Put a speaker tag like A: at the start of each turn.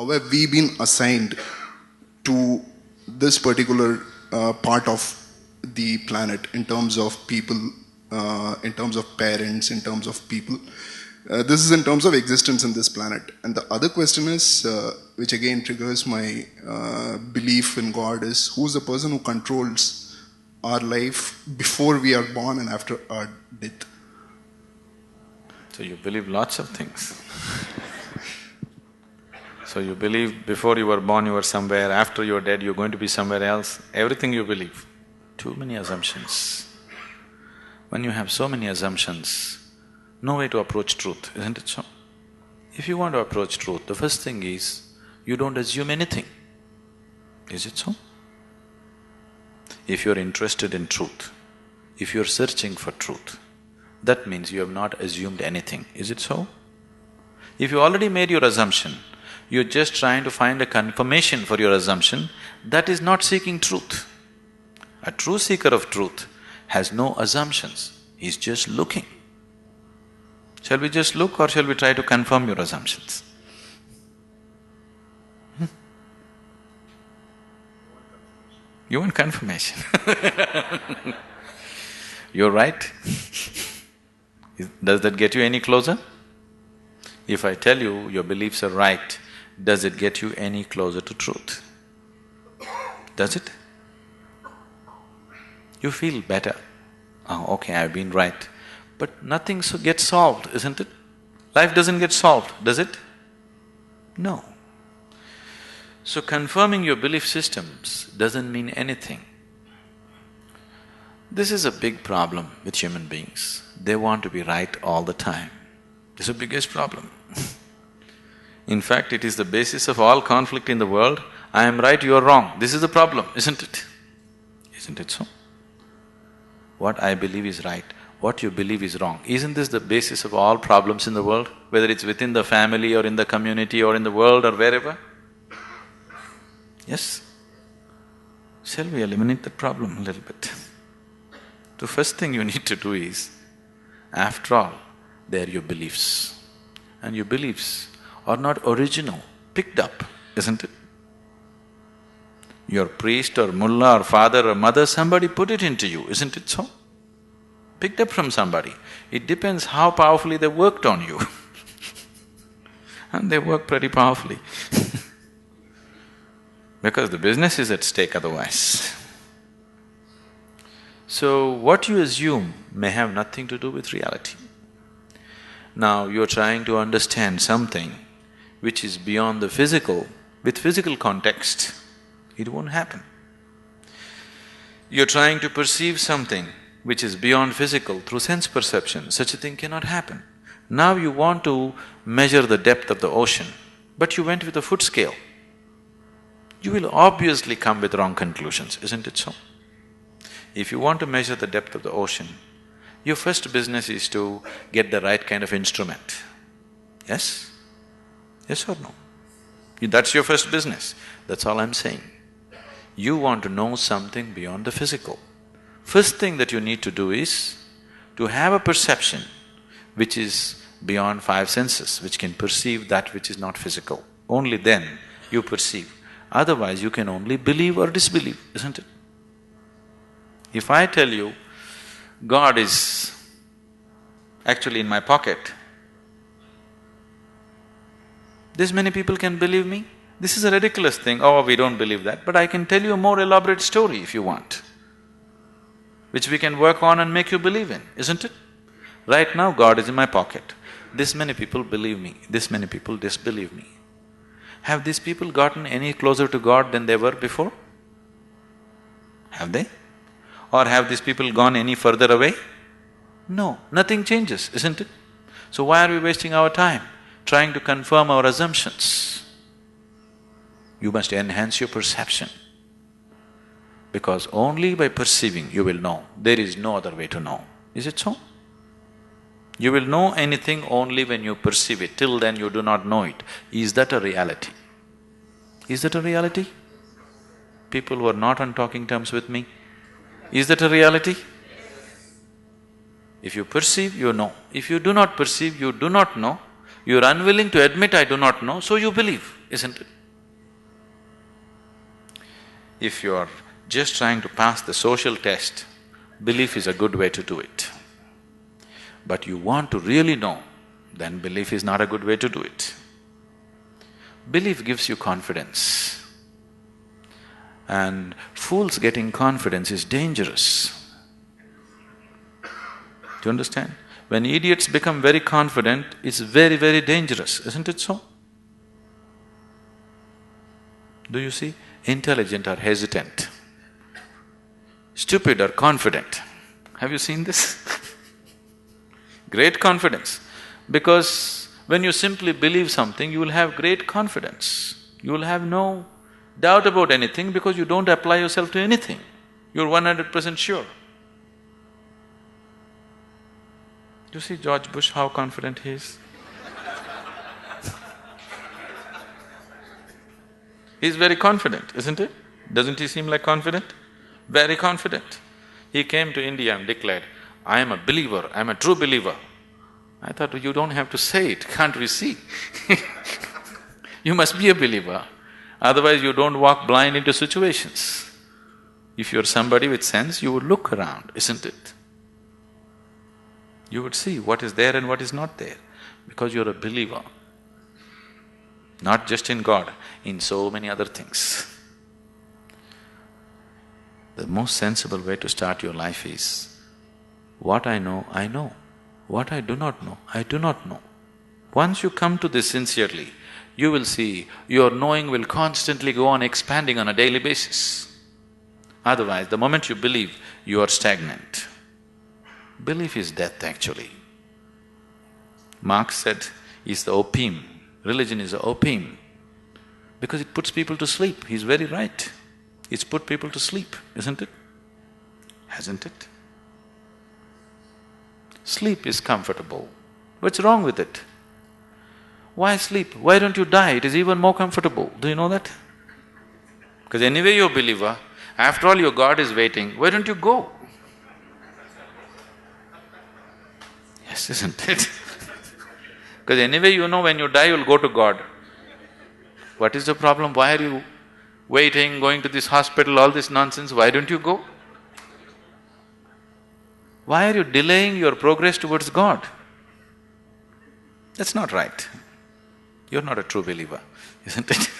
A: how have we been assigned to this particular part of the planet in terms of people, in terms of parents, in terms of people. This is in terms of existence in this planet. And the other question is, which again triggers my belief in God, is who's the person who controls our life before we are born and after our death?
B: So you believe lots of things. So you believe before you were born you were somewhere, after you're dead you're going to be somewhere else, everything you believe. Too many assumptions. When you have so many assumptions, no way to approach truth, isn't it so? If you want to approach truth, the first thing is, you don't assume anything. Is it so? If you're interested in truth, if you're searching for truth, that means you have not assumed anything, is it so? If you already made your assumption, you're just trying to find a confirmation for your assumption, that is not seeking truth. A true seeker of truth has no assumptions, he's just looking. Shall we just look or shall we try to confirm your assumptions? You want confirmation? You're right. Does that get you any closer? If I tell you your beliefs are right, does it get you any closer to truth? Does it? You feel better. Oh, okay, I've been right. But nothing gets solved, isn't it? Life doesn't get solved, does it? No. So confirming your belief systems doesn't mean anything. This is a big problem with human beings. They want to be right all the time. This is the biggest problem. In fact, it is the basis of all conflict in the world. I am right, you are wrong. This is the problem, isn't it? Isn't it so? What I believe is right, what you believe is wrong. Isn't this the basis of all problems in the world? Whether it's within the family or in the community or in the world or wherever? Yes? Shall we eliminate the problem a little bit? The first thing you need to do is, after all, they are your beliefs. And your beliefs are not original, picked up, isn't it? Your priest or mullah or father or mother, somebody put it into you, isn't it so? Picked up from somebody. It depends how powerfully they worked on you. And they work pretty powerfully because the business is at stake otherwise. So, what you assume may have nothing to do with reality. Now, you're trying to understand something which is beyond the physical, with physical context, it won't happen. You're trying to perceive something which is beyond physical through sense perception, such a thing cannot happen. Now you want to measure the depth of the ocean, but you went with a foot scale. You will obviously come with wrong conclusions, isn't it so? If you want to measure the depth of the ocean, your first business is to get the right kind of instrument. Yes? Yes or no? That's your first business, that's all I'm saying. You want to know something beyond the physical. First thing that you need to do is to have a perception which is beyond five senses, which can perceive that which is not physical. Only then you perceive. Otherwise, you can only believe or disbelieve, isn't it? If I tell you, God is actually in my pocket, this many people can believe me? This is a ridiculous thing, oh, we don't believe that, but I can tell you a more elaborate story if you want, which we can work on and make you believe in, isn't it? Right now, God is in my pocket. This many people believe me, this many people disbelieve me. Have these people gotten any closer to God than they were before? Have they? Or have these people gone any further away? No, nothing changes, isn't it? So why are we wasting our time trying to confirm our assumptions? You must enhance your perception, because only by perceiving you will know. There is no other way to know. Is it so? You will know anything only when you perceive it. Till then you do not know it. Is that a reality? Is that a reality? People who are not on talking terms with me, is that a reality? If you perceive, you know. If you do not perceive, you do not know. You are unwilling to admit I do not know, so you believe. isn't it? If you're just trying to pass the social test, belief is a good way to do it. But you want to really know, then belief is not a good way to do it. Belief gives you confidence. And fools getting confidence is dangerous. Do you understand? When idiots become very confident, it's very, very dangerous, isn't it so? Do you see? Intelligent are hesitant. Stupid are confident. Have you seen this? Great confidence. Because when you simply believe something, you will have great confidence. You will have no doubt about anything because you don't apply yourself to anything. You're 100% sure. You see George Bush, how confident he is? He's very confident, isn't it? Doesn't he seem like confident? Very confident. He came to India and declared, "I am a believer, I am a true believer." I thought, you don't have to say it, can't we see? You must be a believer, otherwise you don't walk blind into situations. If you're somebody with sense, you would look around, isn't it? You would see what is there and what is not there, because you're a believer. Not just in God, in so many other things. The most sensible way to start your life is, what I know, I know. What I do not know, I do not know. Once you come to this sincerely, you will see your knowing will constantly go on expanding on a daily basis. Otherwise, the moment you believe, you are stagnant. Belief is death actually. Marx said, is the opium, religion is the opium, because it puts people to sleep. He's very right. It's put people to sleep, isn't it? Hasn't it? Sleep is comfortable. What's wrong with it? Why sleep? Why don't you die? It is even more comfortable. Do you know that? Because anyway you're a believer, after all your God is waiting, why don't you go? Yes, isn't it? Because anyway you know when you die you'll go to God. What is the problem? Why are you waiting, going to this hospital, all this nonsense? Why don't you go? Why are you delaying your progress towards God? That's not right. You're not a true believer, isn't it?